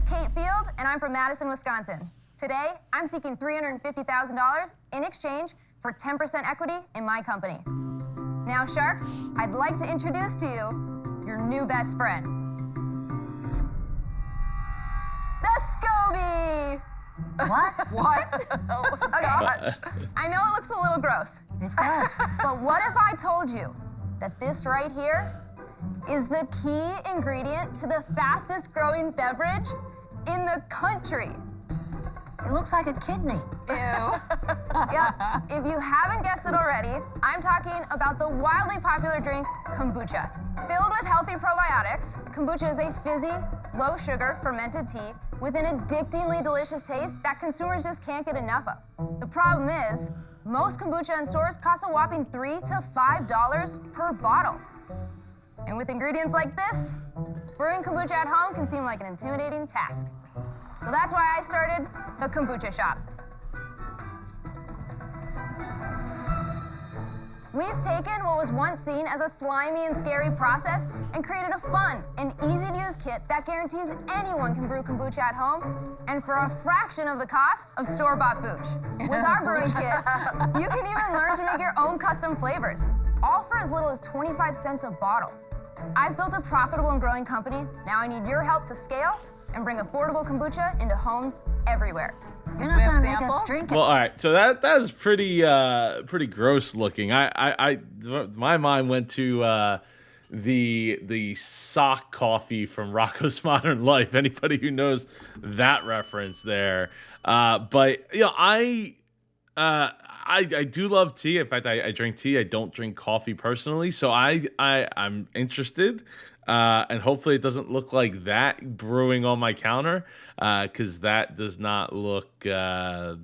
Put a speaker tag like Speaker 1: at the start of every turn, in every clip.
Speaker 1: Kate Field, and I'm from Madison, Wisconsin. Today, I'm seeking $350,000 in exchange for 10% equity in my company. Now, Sharks, I'd like to introduce to you your new best friend. The SCOBY!
Speaker 2: What?
Speaker 3: What?
Speaker 1: Oh, okay. I know it looks a little gross.
Speaker 2: It does.
Speaker 1: But what if I told you that this right here is the key ingredient to the fastest growing beverage in the country?
Speaker 2: It looks like a kidney.
Speaker 1: Ew. Yep. If you haven't guessed it already, I'm talking about the wildly popular drink, kombucha. Filled with healthy probiotics, kombucha is a fizzy, low-sugar, fermented tea with an addictingly delicious taste that consumers just can't get enough of. The problem is, most kombucha in stores cost a whopping $3 to $5 per bottle. And with ingredients like this, brewing kombucha at home can seem like an intimidating task. So that's why I started the Kombucha Shop. We've taken what was once seen as a slimy and scary process and created a fun and easy-to-use kit that guarantees anyone can brew kombucha at home and for a fraction of the cost of store-bought booch. With our brewing kit, you can even learn to make your own custom flavors, all for as little as 25 cents a bottle. I've built a profitable and growing company. Now I need your help to scale and bring affordable kombucha into homes everywhere.
Speaker 2: You're not gonna make us drink it.
Speaker 4: Well, all right. So that was pretty gross looking. My mind went to the sock coffee from Rocco's Modern Life. Anybody who knows that reference there. But you know, I do love tea. In fact, I drink tea. I don't drink coffee personally. So I'm interested. And hopefully it doesn't look like that brewing on my counter, because that does not look does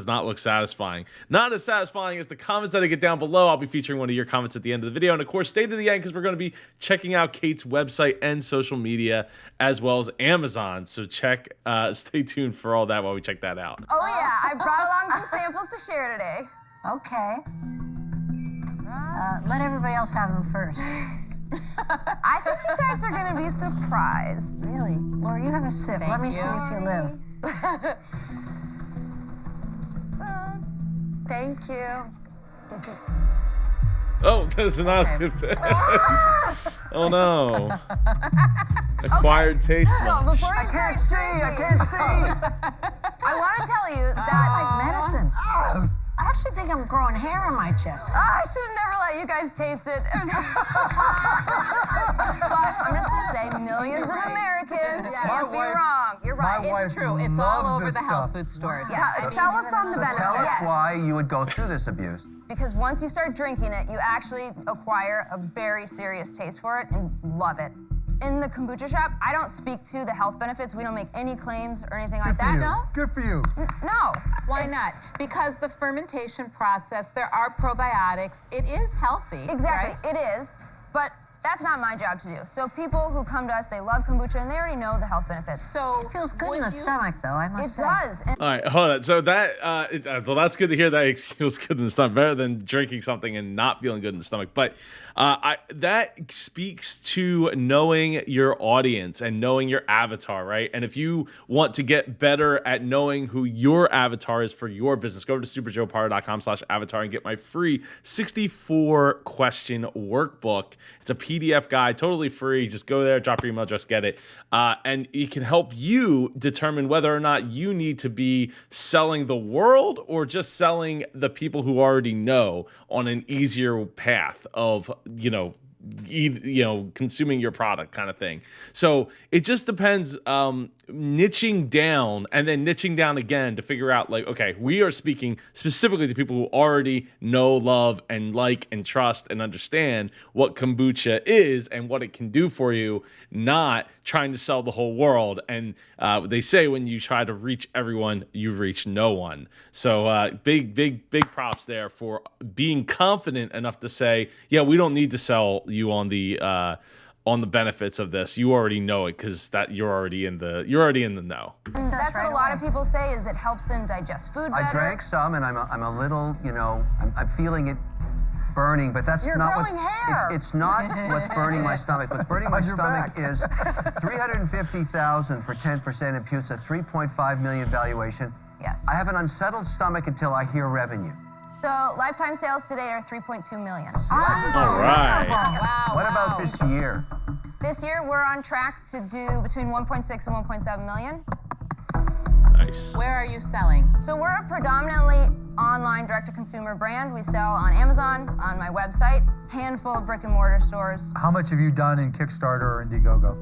Speaker 4: not look satisfying. Not as satisfying as the comments that I get down below. I'll be featuring one of your comments at the end of the video, and of course, stay to the end because we're going to be checking out Kate's website and social media as well as Amazon. So stay tuned for all that while we check that out.
Speaker 1: Oh yeah, I brought along some samples to share today.
Speaker 2: Okay. Let everybody else have them first.
Speaker 1: I think you guys are going to be surprised.
Speaker 2: Really? Laura, you have a sip. Let me see if you live.
Speaker 3: Thank you.
Speaker 4: Oh, that's not a good fit. Oh no. Acquired taste.
Speaker 1: So before you
Speaker 5: I can't see.
Speaker 1: I want to tell you that
Speaker 2: Tastes like medicine. I actually think I'm growing hair on my chest.
Speaker 1: I should have never let you guys taste it. But I'm just going to say millions of Americans can't be wrong.
Speaker 3: You're right.
Speaker 5: My wife
Speaker 3: It's true. It's all
Speaker 5: loves
Speaker 3: over
Speaker 5: this
Speaker 3: the health
Speaker 5: stuff.
Speaker 3: food stores.
Speaker 1: Yeah, tell us on the benefits.
Speaker 5: Tell us
Speaker 1: Yes.
Speaker 5: why you would go through this abuse.
Speaker 1: Because once you start drinking it, you actually acquire a very serious taste for it and love it. In the Kombucha Shop, I don't speak to the health benefits. We don't make any claims or anything like that.
Speaker 3: No?
Speaker 5: Good for you.
Speaker 1: No.
Speaker 3: Why not? Because the fermentation process, there are probiotics. It is healthy.
Speaker 1: Exactly,
Speaker 3: right?
Speaker 1: it is. But that's not my job to do. So people who come to us, they love kombucha and they already know the health benefits.
Speaker 3: So
Speaker 2: It feels good
Speaker 3: would
Speaker 2: in the
Speaker 3: you-
Speaker 2: stomach, though, I
Speaker 1: It
Speaker 2: must say.
Speaker 1: does. And
Speaker 4: All right, hold on. So that well, that's good to hear that it feels good in the stomach, better than drinking something and not feeling good in the stomach. But that speaks to knowing your audience and knowing your avatar, right? And if you want to get better at knowing who your avatar is for your business, go over to superjoepardo.com/avatar and get my free 64-question workbook. It's a PDF guide, totally free. Just go there, drop your email address, get it. And it can help you determine whether or not you need to be selling the world or just selling the people who already know on an easier path of, consuming your product kind of thing. So it just depends, niching down and then niching down again to figure out like, okay, we are speaking specifically to people who already know, love, and like, and trust and understand what kombucha is and what it can do for you, not trying to sell the whole world. And they say when you try to reach everyone, you reach no one. So big props there for being confident enough to say, yeah, we don't need to sell you on the benefits of this. You already know it because that you're already in the know.
Speaker 1: that's what a lot of people say is it helps them digest food better.
Speaker 5: I drank some, and I'm a little, I'm feeling it burning, but that's
Speaker 2: You're
Speaker 5: not
Speaker 2: growing hair.
Speaker 5: It's not what's burning my stomach. What's burning my stomach is $350,000 for 10% imputes a $3.5 million valuation.
Speaker 1: Yes.
Speaker 5: I have an unsettled stomach until I hear revenue.
Speaker 1: So lifetime sales today are 3.2 million.
Speaker 4: All right.
Speaker 3: Wow.
Speaker 5: What about this year?
Speaker 1: This year, we're on track to do between 1.6 and 1.7 million.
Speaker 4: Nice.
Speaker 3: Where are you selling?
Speaker 1: So we're a predominantly online direct-to-consumer brand. We sell on Amazon, on my website, handful of brick-and-mortar stores.
Speaker 6: How much have you done in Kickstarter or Indiegogo?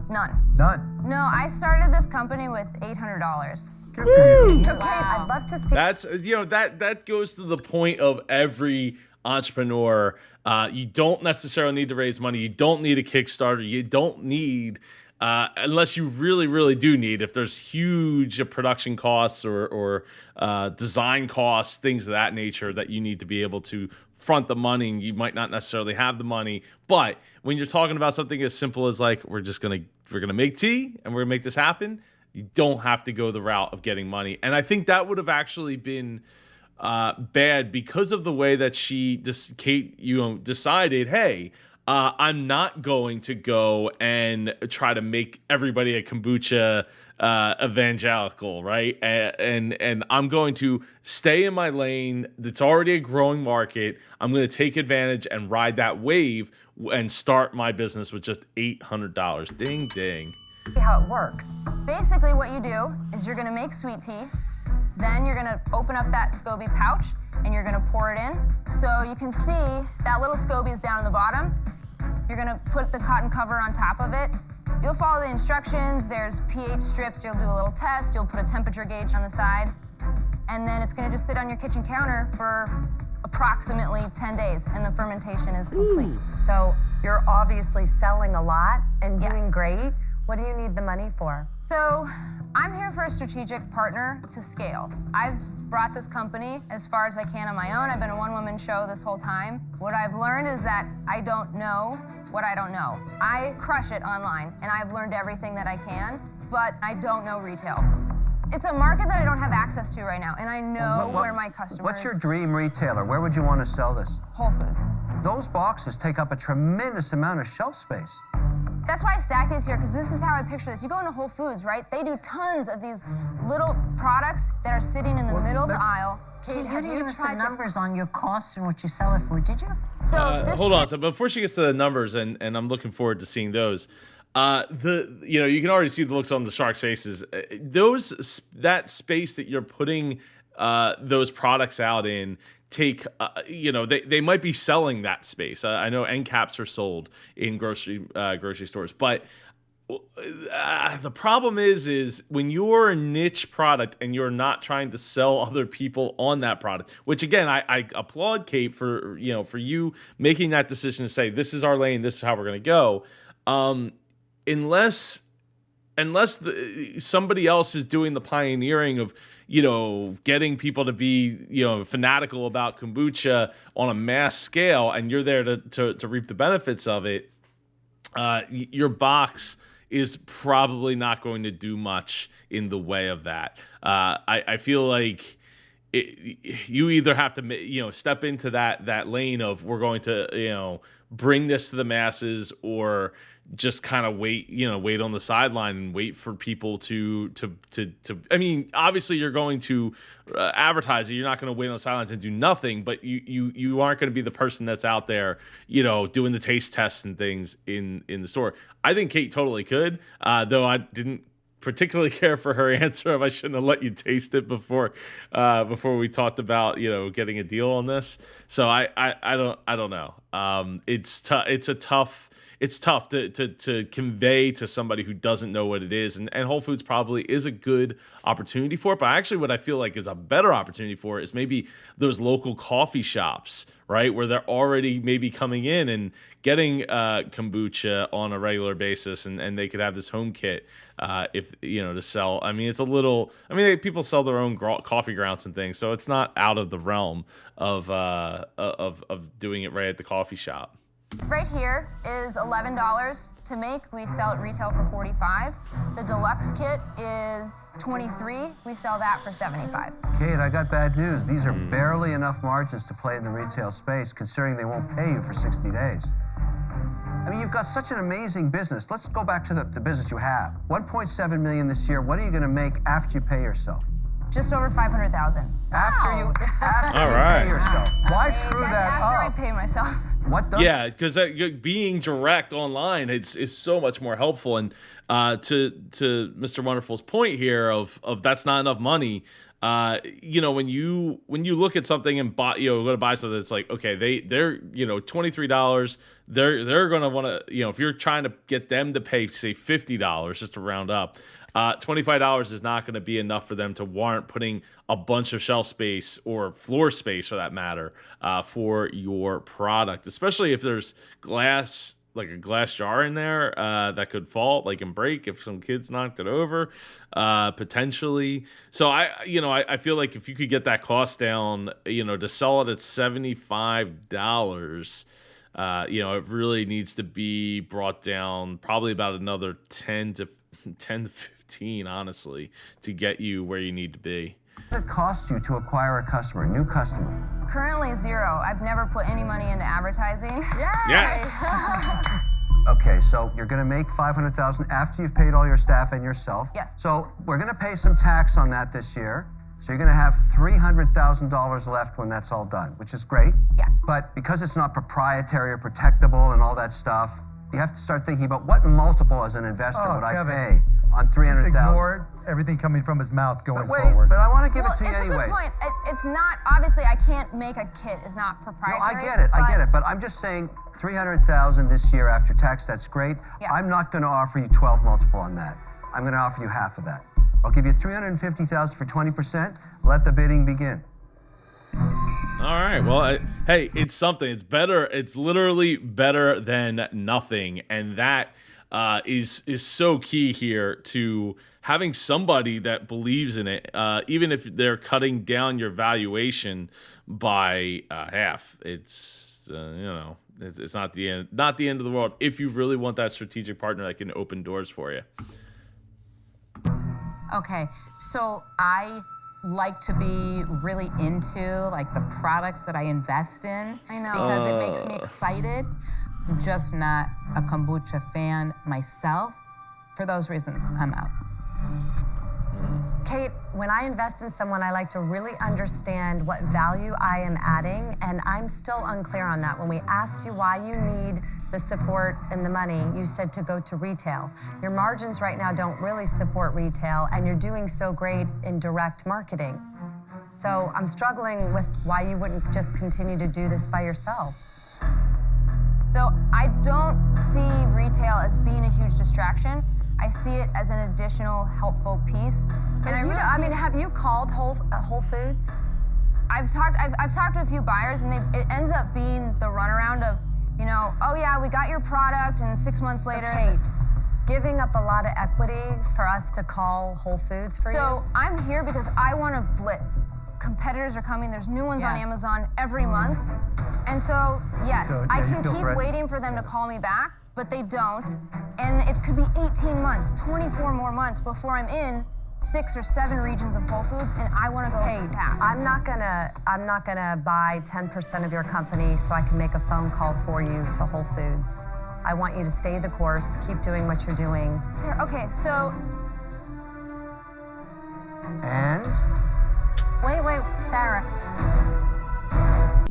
Speaker 1: None.
Speaker 6: None.
Speaker 1: No, I started this company with $800.
Speaker 6: Good for you.
Speaker 2: So, Kate, I'd love to see.
Speaker 4: That's that goes to the point of every entrepreneur. You don't necessarily need to raise money. You don't need a Kickstarter. You don't need unless you really, really do need. If there's huge production costs or design costs, things of that nature that you need to be able to front the money, and you might not necessarily have the money. But when you're talking about something as simple as like we're gonna make tea and we're gonna make this happen, you don't have to go the route of getting money. And I think that would have actually been bad because of the way that Kate, decided, hey, I'm not going to go and try to make everybody a kombucha evangelical, right? And I'm going to stay in my lane. It's already a growing market. I'm going to take advantage and ride that wave and start my business with just $800. Ding, ding.
Speaker 2: How it works.
Speaker 1: Basically, what you do is you're gonna make sweet tea, then you're gonna open up that SCOBY pouch, and you're gonna pour it in. So you can see that little SCOBY is down in the bottom. You're gonna put the cotton cover on top of it. You'll follow the instructions. There's pH strips. You'll do a little test. You'll put a temperature gauge on the side. And then it's gonna just sit on your kitchen counter for approximately 10 days, and the fermentation is complete.
Speaker 2: So you're obviously selling a lot and doing
Speaker 1: Yes.
Speaker 2: great. What do you need the money for?
Speaker 1: So I'm here for a strategic partner to scale. I've brought this company as far as I can on my own. I've been a one-woman show this whole time. What I've learned is that I don't know what I don't know. I crush it online, and I've learned everything that I can, but I don't know retail. It's a market that I don't have access to right now, and I know where my customers...
Speaker 5: What's your dream retailer? Where would you want to sell this?
Speaker 1: Whole Foods.
Speaker 5: Those boxes take up a tremendous amount of shelf space.
Speaker 1: That's why I stacked these here, because this is how I picture this. You go into Whole Foods, right? They do tons of these little products that are sitting in the middle of the aisle.
Speaker 2: Kate, you didn't give us the numbers on your cost and what you sell it for, did you?
Speaker 1: So this
Speaker 4: hold on. So before she gets to the numbers, and I'm looking forward to seeing those. You can already see the looks on the sharks' faces. That space that you're putting those products out in take they might be selling that space. I know end caps are sold in grocery stores, but the problem is when you're a niche product and you're not trying to sell other people on that product, which again I applaud Kate for you making that decision to say this is our lane, this is how we're going to go. Unless somebody else is doing the pioneering of getting people to be fanatical about kombucha on a mass scale, and you're there to reap the benefits of it, your box is probably not going to do much in the way of that. I feel like you either have to step into that lane of we're going to bring this to the masses, or just kind of wait on the sideline and wait for people to I mean, obviously you're going to advertise it. You're not going to wait on the sidelines and do nothing, but you aren't going to be the person that's out there, doing the taste tests and things in the store. I think Kate totally could, though I didn't particularly care for her answer of I shouldn't have let you taste it before we talked about getting a deal on this. So I don't know. It's tough to convey to somebody who doesn't know what it is, and Whole Foods probably is a good opportunity for it. But actually, what I feel like is a better opportunity for it is maybe those local coffee shops, right, where they're already maybe coming in and getting kombucha on a regular basis, and they could have this home kit if to sell. I mean, people sell their own coffee grounds and things, so it's not out of the realm of doing it right at the coffee shop.
Speaker 1: Right here is $11 to make. We sell it retail for $45. The Deluxe Kit is $23. We sell that for $75.
Speaker 5: Kate, I got bad news. These are barely enough margins to play in the retail space, considering they won't pay you for 60 days. I mean, you've got such an amazing business. Let's go back to the business you have. $1.7 million this year. What are you going to make after you pay yourself?
Speaker 1: Just over $500,000.
Speaker 5: After you
Speaker 4: right.
Speaker 5: pay yourself. Why screw
Speaker 1: That's
Speaker 5: that
Speaker 1: after
Speaker 5: up?
Speaker 1: I pay myself.
Speaker 5: What does?
Speaker 4: Yeah, because being direct online is so much more helpful. And to Mr. Wonderful's point here of that's not enough money. When you look at something and go to buy something, it's like, okay, they're $23. They're gonna want to, if you're trying to get them to pay, say, $50 just to round up, $25 is not going to be enough for them to warrant putting a bunch of shelf space or floor space, for that matter, for your product, especially if there's glass, like a glass jar in there that could fall, like, and break if some kids knocked it over, potentially. So I feel like if you could get that cost down, to sell it at $75, it really needs to be brought down probably about another 10 to 15, honestly, to get you where you need to be.
Speaker 5: What does it cost you to acquire a customer, a new customer?
Speaker 1: Currently $0. I've never put any money into advertising.
Speaker 4: Yes.
Speaker 5: Okay, so you're going to make $500,000 after you've paid all your staff and yourself.
Speaker 1: Yes.
Speaker 5: So we're going to pay some tax on that this year. So you're going to have $300,000 left when that's all done, which is great.
Speaker 1: Yeah.
Speaker 5: But because it's not proprietary or protectable and all that stuff, you have to start thinking about what multiple as an investor would
Speaker 6: Kevin,
Speaker 5: I pay on $300,000.
Speaker 6: Just ignore everything coming from his mouth going
Speaker 5: Wait,
Speaker 6: forward.
Speaker 5: but I want to give it to you
Speaker 1: it's
Speaker 5: anyways.
Speaker 1: a good point. It's not, obviously, I can't make a kit. It's not
Speaker 5: No,
Speaker 1: proprietary.
Speaker 5: I get it. But I'm just saying $300,000 this year after tax, that's great.
Speaker 1: Yeah.
Speaker 5: I'm not going to offer you 12 multiple on that. I'm going to offer you half of that. I'll give you $350,000 for 20%. Let the bidding begin.
Speaker 4: All right. Well, hey, it's something. It's better. It's literally better than nothing, and that is so key here to having somebody that believes in it, even if they're cutting down your valuation by half. It's it's not the end of the world if you really want that strategic partner that can open doors for you.
Speaker 3: Okay, so I like to be really into like the products that I invest in.
Speaker 1: I know.
Speaker 3: Because it makes me excited. I'm just not a kombucha fan myself. For those reasons, I'm out.
Speaker 2: Kate, when I invest in someone, I like to really understand what value I am adding, and I'm still unclear on that. When we asked you why you need the support and the money, you said to go to retail. Your margins right now don't really support retail, and you're doing so great in direct marketing. So I'm struggling with why you wouldn't just continue to do this by yourself.
Speaker 1: So I don't see retail as being a huge distraction. I see it as an additional helpful piece. And
Speaker 2: I mean, have you called Whole Foods?
Speaker 1: I've talked to a few buyers, and it ends up being the runaround of, oh yeah, we got your product, and 6 months later.
Speaker 2: Kate, giving up a lot of equity for us to call Whole Foods for you?
Speaker 1: So I'm here because I want to blitz. Competitors are coming. There's new ones on Amazon every month. And so, yes, I can keep waiting for them to call me back, but they don't. And it could be 18 months, 24 more months before I'm in 6 or 7 regions of Whole Foods, and I want to go fast.
Speaker 2: I'm not gonna buy 10% of your company so I can make a phone call for you to Whole Foods. I want you to stay the course, keep doing what you're doing.
Speaker 1: Sarah, okay, so
Speaker 5: And
Speaker 2: Wait, Sarah.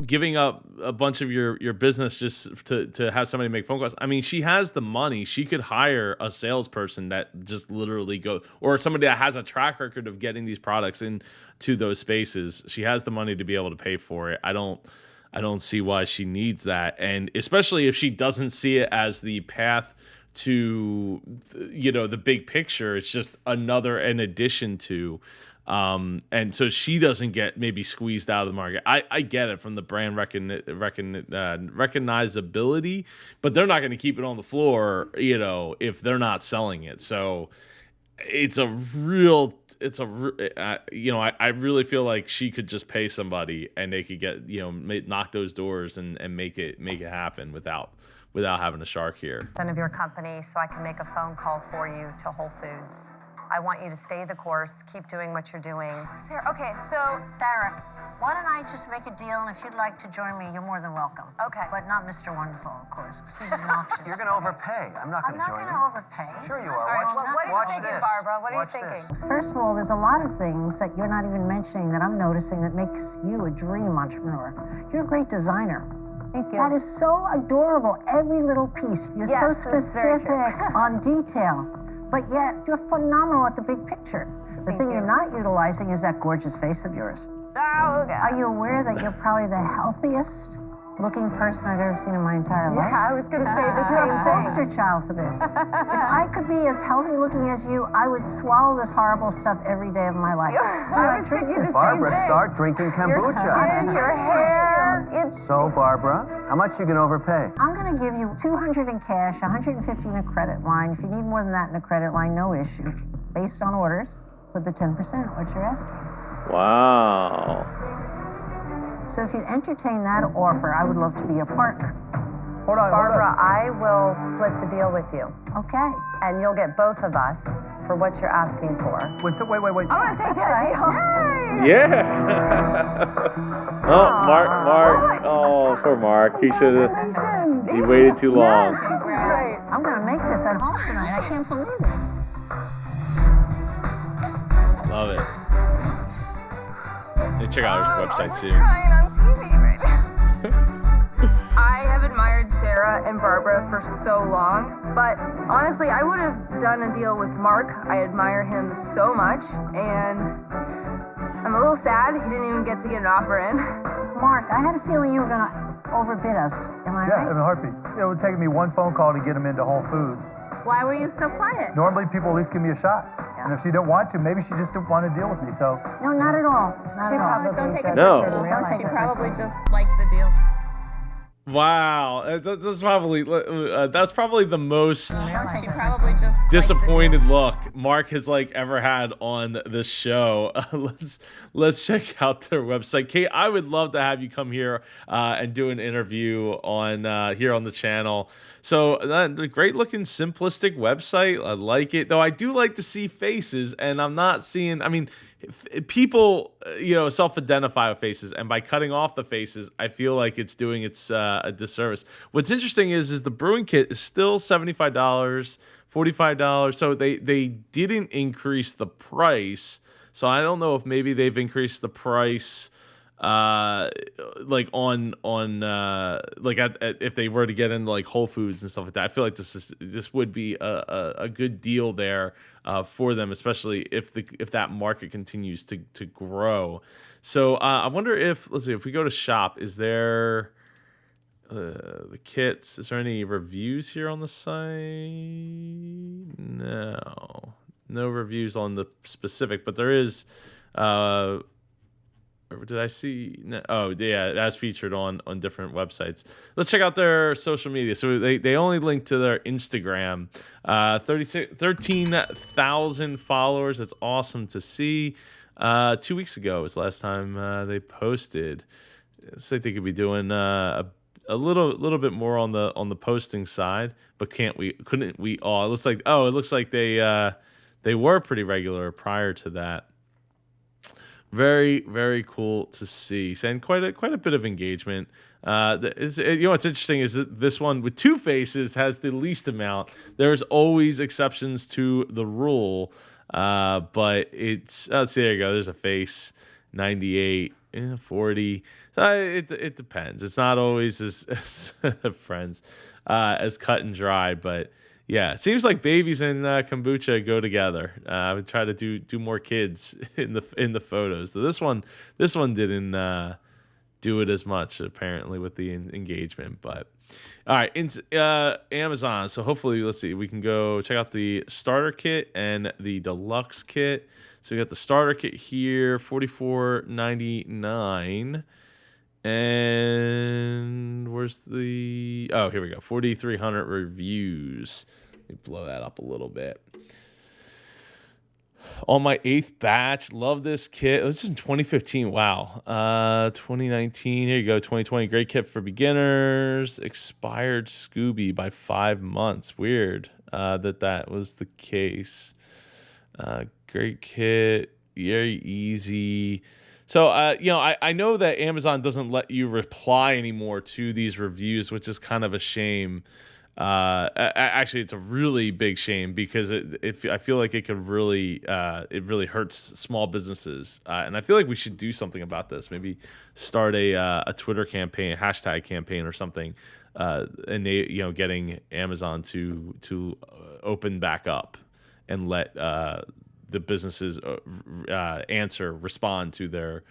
Speaker 4: Giving up a bunch of your business just to have somebody make phone calls. I mean, she has the money. She could hire a salesperson that just literally goes, or somebody that has a track record of getting these products into those spaces. She has the money to be able to pay for it. I don't see why she needs that. And especially if she doesn't see it as the path to, the big picture, it's just an addition to. And so she doesn't get maybe squeezed out of the market. I get it from the brand recognizability, but they're not going to keep it on the floor, if they're not selling it. So it's a real. I really feel like she could just pay somebody and they could get knock those doors and make it happen without having a shark here.
Speaker 2: Of your company, so I can make a phone call for you to Whole Foods. I want you to stay the course, keep doing what you're doing.
Speaker 1: Sarah, okay, so
Speaker 7: Sarah, why don't I just make a deal, and if you'd like to join me, you're more than welcome.
Speaker 1: Okay.
Speaker 7: But not Mr. Wonderful, of course, 'cause he's obnoxious.
Speaker 5: You're going to overpay. I'm not
Speaker 7: I'm
Speaker 5: going to
Speaker 7: not
Speaker 5: join
Speaker 7: going
Speaker 5: you.
Speaker 7: to overpay.
Speaker 5: Sure you are.
Speaker 1: all right,
Speaker 5: Watch,
Speaker 1: what are you
Speaker 5: watch
Speaker 1: thinking,
Speaker 5: this.
Speaker 1: Barbara? What are you
Speaker 5: Watch
Speaker 1: thinking?
Speaker 5: this.
Speaker 7: First of all, there's a lot of things that you're not even mentioning that I'm noticing that makes you a dream entrepreneur. You're a great designer.
Speaker 1: Thank you.
Speaker 7: That is so adorable, every little piece. You're
Speaker 1: Yes,
Speaker 7: so
Speaker 1: that's very
Speaker 7: specific
Speaker 1: true.
Speaker 7: on detail, but yet you're phenomenal at the big picture. The thing you're not utilizing is that gorgeous face of yours.
Speaker 1: Oh, okay.
Speaker 7: Are you aware that you're probably the healthiest looking person I've ever seen in my entire life?
Speaker 1: Yeah, I was going to say the
Speaker 7: You're
Speaker 1: same
Speaker 7: a
Speaker 1: thing.
Speaker 7: poster child for this. If I could be as healthy looking as you, I would swallow this horrible stuff every day of my life.
Speaker 1: I was thinking the same
Speaker 5: Barbara,
Speaker 1: thing.
Speaker 5: start drinking
Speaker 1: Your
Speaker 5: kombucha.
Speaker 1: skin, your hair.
Speaker 5: So, Barbara, how much you going to overpay?
Speaker 7: I'm going to give you $200 in cash, $150 in a credit line. If you need more than that in a credit line, no issue. Based on orders, with the 10%, what you're asking.
Speaker 4: Wow.
Speaker 7: So if you'd entertain that offer, I would love to be your partner.
Speaker 6: Hold on,
Speaker 2: Barbara, I will split the deal with you,
Speaker 7: Okay.
Speaker 2: and you'll get both of us for what you're asking for.
Speaker 6: Wait, wait.
Speaker 1: I want to take that deal.
Speaker 4: Yeah. Oh, Mark. Oh, poor Mark. He should have. He waited too long.
Speaker 7: I'm going to make this at home tonight. I can't believe it.
Speaker 4: Love it. Hey, check out his website too.
Speaker 1: Crying on TV right now. I have admired Sarah and Barbara for so long, but honestly, I would have done a deal with Mark. I admire him so much, and I'm a little sad he didn't even get to get an offer in.
Speaker 7: Mark, I had a feeling you were going to overbid us. Am I
Speaker 6: Yeah, in
Speaker 7: right?
Speaker 6: a heartbeat. It would take me one phone call to get them into Whole Foods.
Speaker 3: Why were you so quiet?
Speaker 6: Normally, people at least give me a shot. And if she don't want to, maybe she just didn't want to deal with me. So
Speaker 7: No, not at all. Not at all.
Speaker 3: Don't take it
Speaker 4: No.
Speaker 3: personal.
Speaker 7: Don't take
Speaker 3: She
Speaker 7: it
Speaker 3: probably
Speaker 7: personal.
Speaker 3: just liked the deal.
Speaker 4: Wow, that's probably the most
Speaker 3: She probably just
Speaker 4: disappointed look Mark has ever had on this show. Let's check out their website. Kate, I would love to have you come here and do an interview on here on the channel. So the great looking simplistic website. I like it, though. I do like to see faces, and I'm not seeing. I mean, people self-identify with faces, and by cutting off the faces, I feel like it's doing its a disservice. What's interesting is the brewing kit is still $75, $45. So they didn't increase the price. So I don't know if maybe they've increased the price if they were to get into Whole Foods and stuff like that. I feel like this would be a good deal there for them, especially if that market continues to grow. So I wonder if we go to shop, is there the kits? Is there any reviews here on the site? No reviews on the specific, but there is. Did I see? No, oh, yeah, that's featured on different websites. Let's check out their social media. So they only link to their Instagram. 13,000 followers. That's awesome to see. 2 weeks ago was the last time they posted. So they could be doing a little bit more on the posting side, but couldn't we all? It looks like they were pretty regular prior to that. Very, very cool to see, and quite a bit of engagement. What's interesting is that this one with two faces has the least amount. There's always exceptions to the rule, but it's there you go. There's a face, 98, 40. So it depends. It's not always as friends as cut and dry, but. Yeah, it seems like babies and kombucha go together. I would try to do more kids in the photos. This one didn't do it as much apparently with the engagement. But all right, into Amazon. So hopefully, let's see, we can go check out the starter kit and the deluxe kit. So we got the starter kit here, $44.99. And where's here we go, 4,300 reviews. Let me blow that up a little bit. On my 8th batch, love this kit. This is in 2015. Wow. 2019. Here you go. 2020. Great kit for beginners. Expired Scooby by 5 months. Weird that was the case. Great kit. Very easy. So, I know that Amazon doesn't let you reply anymore to these reviews, which is kind of a shame. Actually, it's a really big shame because I feel like it could really, it really hurts small businesses. And I feel like we should do something about this. Maybe start a Twitter campaign, a hashtag campaign or something, and getting Amazon to open back up and let the businesses respond to their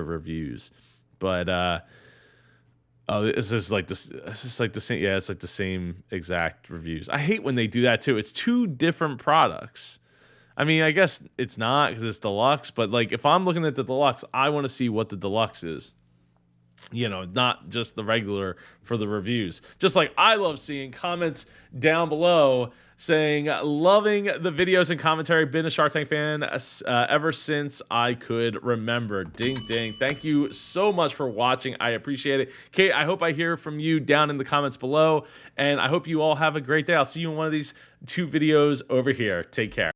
Speaker 4: reviews. But it's just like this. It's just like the same. Yeah, it's like the same exact reviews. I hate when they do that too. It's two different products. I mean, I guess it's not because it's deluxe. But like, if I'm looking at the deluxe, I want to see what the deluxe is. Not just the regular for the reviews. Just like I love seeing comments down below saying, loving the videos and commentary, been a Shark Tank fan ever since I could remember. Ding, ding. Thank you so much for watching. I appreciate it. Kate, I hope I hear from you down in the comments below, and I hope you all have a great day. I'll see you in one of these 2 videos over here. Take care.